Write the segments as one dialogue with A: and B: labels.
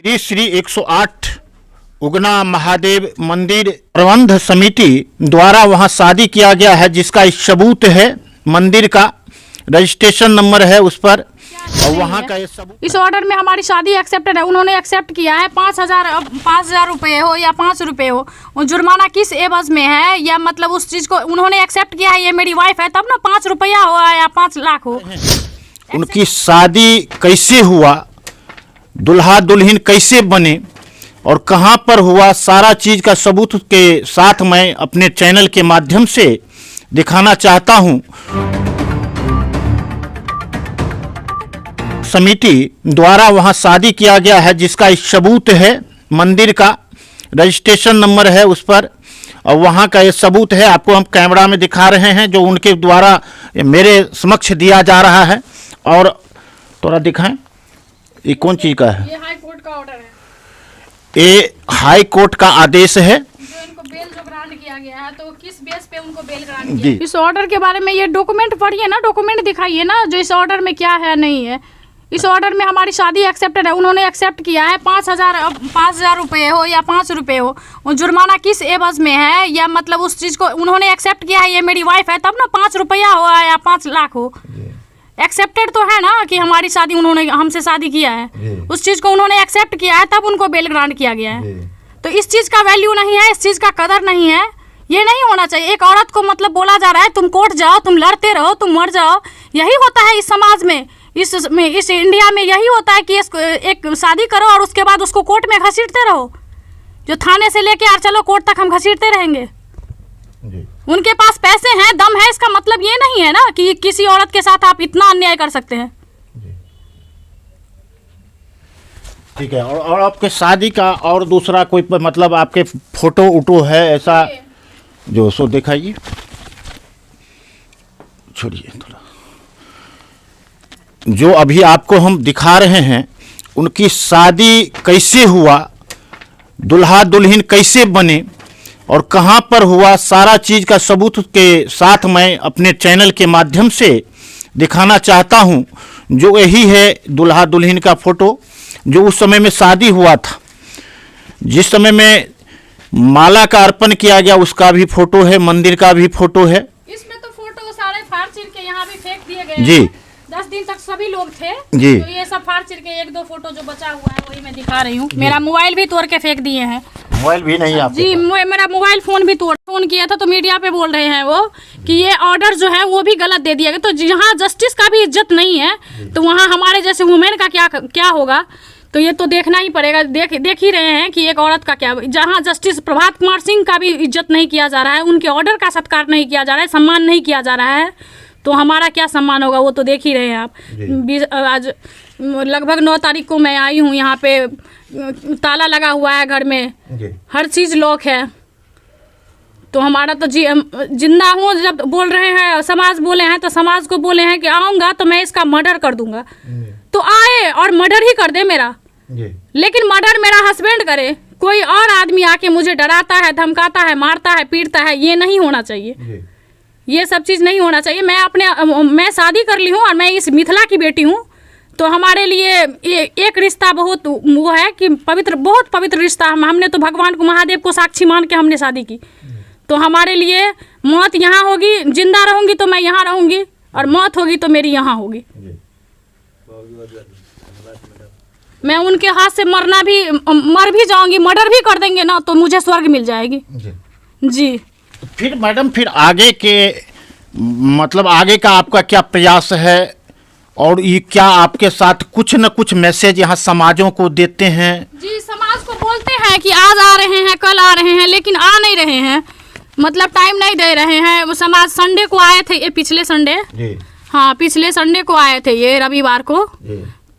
A: श्री श्री 108 उगना महादेव मंदिर प्रबंध समिति द्वारा वहां शादी किया गया है, जिसका सबूत है मंदिर का रजिस्ट्रेशन नंबर है उस पर, और वहाँ का ये सबूत।
B: इस ऑर्डर में हमारी शादी एक्सेप्टेड है, उन्होंने एक्सेप्ट किया है। 5,000 रुपये हो या 5 रुपये हो, जुर्माना किस एवज में है, या मतलब उस चीज़ को उन्होंने एक्सेप्ट किया है, ये मेरी वाइफ है, तब ना 5 रुपया हो या 5 लाख हो।
A: उनकी शादी कैसे हुआ, दुल्हा दुल्हन कैसे बने और कहां पर हुआ, सारा चीज का सबूत के साथ मैं अपने चैनल के माध्यम से दिखाना चाहता हूं। समिति द्वारा वहां शादी किया गया है, जिसका सबूत है मंदिर का रजिस्ट्रेशन नंबर है उस पर, और वहां का ये सबूत है, आपको हम कैमरा में दिखा रहे हैं, जो उनके द्वारा मेरे समक्ष दिया जा रहा है। और थोड़ा दिखाएं, ये कौन चीज का है?
B: ये हाई कोर्ट का ऑर्डर है,
A: ये हाई कोर्ट का आदेश है
B: जो इनको बेल जो ग्रांट किया गया है, तो किस बेस पे उनको बेल ग्रांट किया? इस ऑर्डर के बारे में ये डॉक्यूमेंट पढ़िए ना, डॉक्यूमेंट दिखाइए ना, जो इस ऑर्डर में क्या है नहीं है। इस ऑर्डर में हमारी शादी एक्सेप्टेड है, उन्होंने एक्सेप्ट किया है। 5,000 रुपये हो या 5 रुपये हो, जुर्माना किस एवज में है, या मतलब उस चीज़ को उन्होंने एक्सेप्ट किया है, ये मेरी वाइफ है, तब ना 5 रुपया हो या 5 लाख हो। एक्सेप्टेड तो है ना कि हमारी शादी, उन्होंने हमसे शादी किया है, उस चीज़ को उन्होंने एक्सेप्ट किया है, तब उनको बेल ग्रांट किया गया है। तो इस चीज़ का वैल्यू नहीं है, इस चीज़ का कदर नहीं है, ये नहीं होना चाहिए। एक औरत को मतलब बोला जा रहा है तुम कोर्ट जाओ, तुम लड़ते रहो, तुम मर जाओ। यही होता है इस समाज में, इस इंडिया में यही होता है कि एक शादी करो और उसके बाद उसको कोर्ट में घसीटते रहो, जो थाने से लेके यार चलो कोर्ट तक हम घसीटते रहेंगे। उनके पास पैसे हैं, दम है, इसका मतलब ये नहीं है ना कि किसी औरत के साथ आप इतना अन्याय कर सकते हैं।
A: ठीक है। और आपके शादी का और दूसरा कोई मतलब आपके फोटो उटो है ऐसा जो, सो दिखाइए, छोड़िए थोड़ा। जो अभी आपको हम दिखा रहे हैं, उनकी शादी कैसे हुआ, दुल्हा दुल्हन कैसे बने और कहां पर हुआ, सारा चीज का सबूत के साथ मैं अपने चैनल के माध्यम से दिखाना चाहता हूं। जो यही है दुल्हा दुल्हन का फोटो, जो उस समय में शादी हुआ था, जिस समय में माला का अर्पण किया गया, उसका भी फोटो है, मंदिर का भी फोटो है।
B: इसमें तो फोटो सारे फाड़ चीर के यहाँ भी फेंक दिए गए
A: जी।
B: 10 दिन तक सभी लोग थे
A: जी।
B: तो ये सब फाड़ चीर के 1-2 फोटो जो बचा हुआ है वही मैं दिखा रही हूँ। मेरा मोबाइल भी तोड़ के फेंक दिए हैं।
A: मोबाइल भी नहीं आपके?
B: जी, मेरा मोबाइल फोन भी फोन किया था, तो मीडिया पे बोल रहे हैं वो कि ये ऑर्डर जो है वो भी गलत दे दिया गया। तो जहाँ जस्टिस का भी इज्जत नहीं है, तो वहाँ हमारे जैसे वुमेन का क्या होगा? तो ये तो देखना ही पड़ेगा। देख ही रहे हैं कि एक औरत का क्या, जहाँ जस्टिस प्रभात कुमार सिंह का भी इज्जत नहीं किया जा रहा है, उनके ऑर्डर का सत्कार नहीं किया जा रहा है, सम्मान नहीं किया जा रहा है, तो हमारा क्या सम्मान होगा वो तो देख ही रहे हैं आप। आज लगभग 9 तारीख को मैं आई हूँ, यहाँ पे ताला लगा हुआ है घर में, हर चीज़ लॉक है। तो हमारा तो जिंदा हूँ। जब बोल रहे हैं, समाज बोले हैं, तो समाज को बोले हैं कि आऊँगा तो मैं इसका मर्डर कर दूंगा, तो आए और मर्डर ही कर दे मेरा। लेकिन मर्डर मेरा हस्बैंड करे, कोई और आदमी आके मुझे डराता है, धमकाता है, मारता है, पीटता है, ये नहीं होना चाहिए। ये सब चीज़ नहीं होना चाहिए। मैं शादी कर ली हूँ और मैं इस मिथिला की बेटी हूँ, तो हमारे लिए एक रिश्ता बहुत वो है कि पवित्र, बहुत पवित्र रिश्ता। हमने तो भगवान को, महादेव को साक्षी मान के हमने शादी की। तो हमारे लिए मौत यहाँ होगी, जिंदा रहूँगी तो मैं यहाँ रहूँगी, और मौत होगी तो मेरी यहाँ होगी। मैं उनके हाथ से मर भी जाऊँगी, मर्डर भी कर देंगे ना, तो मुझे स्वर्ग मिल जाएगी। जी।
A: फिर मैडम, फिर आगे के मतलब आगे का आपका क्या प्रयास है, और ये क्या आपके साथ कुछ न कुछ मैसेज यहाँ समाजों को देते हैं? जी,
B: समाज को बोलते हैं कि आज आ रहे हैं, कल आ रहे हैं, लेकिन आ नहीं रहे हैं, मतलब टाइम नहीं दे रहे हैं। वो समाज संडे को आए थे, ये पिछले संडे, हाँ पिछले संडे को आए थे, ये रविवार को,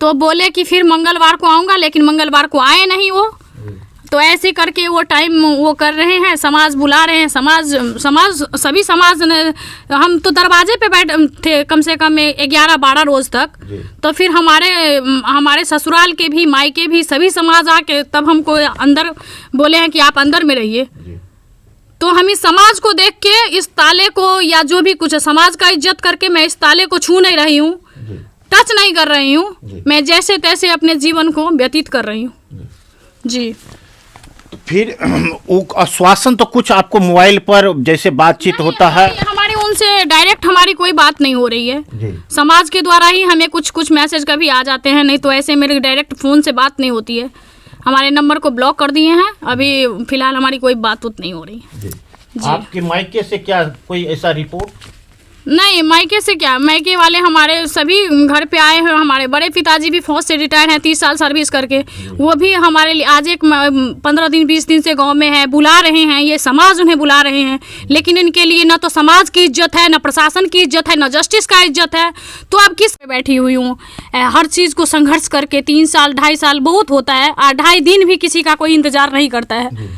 B: तो बोले कि फिर मंगलवार को आऊँगा, लेकिन मंगलवार को आए नहीं वो। तो ऐसे करके वो टाइम वो कर रहे हैं, समाज बुला रहे हैं, सभी समाज ने, हम तो दरवाजे पे बैठे थे कम से कम 11-12 रोज तक। तो फिर हमारे ससुराल के भी, मायके भी, सभी समाज आके तब हमको अंदर बोले हैं कि आप अंदर में रहिए। तो हम इस समाज को देख के, इस ताले को, या जो भी कुछ है, समाज का इज्जत करके मैं इस ताले को छू नहीं रही हूँ। टच नहीं कर रही
A: जी।
B: हूँ, मैं जैसे तैसे अपने जीवन को व्यतीत कर रही हूँ जी।
A: फिर वो आश्वासन तो कुछ आपको मोबाइल पर जैसे बातचीत होता है?
B: हमारी उनसे डायरेक्ट हमारी कोई बात नहीं हो रही है
A: जी।
B: समाज के द्वारा ही हमें कुछ कुछ मैसेज कभी आ जाते हैं, नहीं तो ऐसे मेरे डायरेक्ट फ़ोन से बात नहीं होती है। हमारे नंबर को ब्लॉक कर दिए हैं, अभी फिलहाल हमारी कोई बात उत नहीं हो रही है जी।
A: आपके मायके से क्या कोई ऐसा रिपोर्ट?
B: नहीं, मायके से क्या, मायके वाले हमारे सभी घर पे आए हैं। हमारे बड़े पिताजी भी फौज से रिटायर हैं 30 साल सर्विस करके, वो भी हमारे लिए आज एक 15 दिन 20 दिन से गांव में है, बुला रहे हैं, ये समाज उन्हें बुला रहे हैं, लेकिन इनके लिए ना तो समाज की इज्जत है, ना प्रशासन की इज्जत है, ना जस्टिस का इज्जत है। तो अब किस पे बैठी हुई हूँ, हर चीज़ को संघर्ष करके 3 साल 2.5 साल बहुत होता है, 2.5 दिन भी किसी का कोई इंतज़ार नहीं करता है।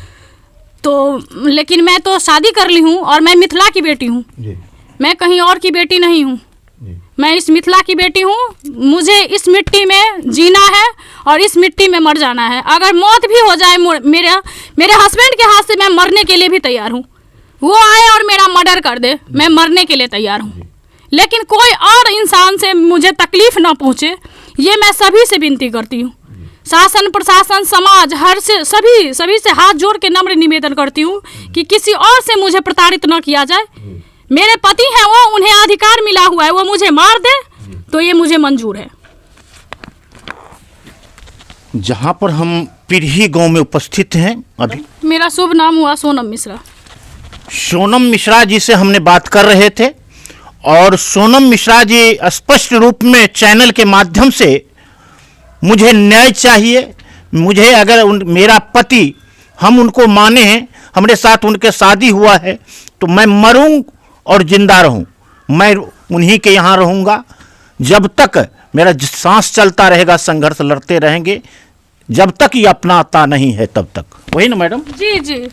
B: तो लेकिन मैं तो शादी कर ली हूँ और मैं मिथिला की बेटी हूँ, मैं कहीं और की बेटी नहीं हूँ, मैं इस मिथिला की बेटी हूँ। मुझे इस मिट्टी में जीना है और इस मिट्टी में मर जाना है। अगर मौत भी हो जाए मेरे हस्बैंड के हाथ से, मैं मरने के लिए भी तैयार हूँ। वो आए और मेरा मर्डर कर दे, मैं मरने के लिए तैयार हूँ, लेकिन कोई और इंसान से मुझे तकलीफ ना पहुँचे, ये मैं सभी से विनती करती हूँ। शासन प्रशासन समाज हर से सभी से हाथ जोड़ के नम्र निवेदन करती हूँ कि किसी और से मुझे प्रताड़ित न किया जाए। मेरे पति हैं वो, उन्हें अधिकार मिला हुआ है, वो मुझे मार दे तो ये मुझे मंजूर है।
A: जहाँ पर हम पिरही गांव में उपस्थित हैं अभी,
B: मेरा शुभ नाम हुआ सोनम मिश्रा।
A: सोनम मिश्रा जी से हमने बात कर रहे थे और सोनम मिश्रा जी स्पष्ट रूप में चैनल के माध्यम से मुझे न्याय चाहिए, मुझे अगर मेरा पति, हम उनको माने हैं, हमारे साथ उनके शादी हुआ है, तो मैं मरूं और जिंदा रहूं, मैं उन्हीं के यहाँ रहूँगा जब तक मेरा सांस चलता रहेगा, संघर्ष लड़ते रहेंगे जब तक ये अपनाता नहीं है तब तक। वही ना मैडम?
B: जी जी।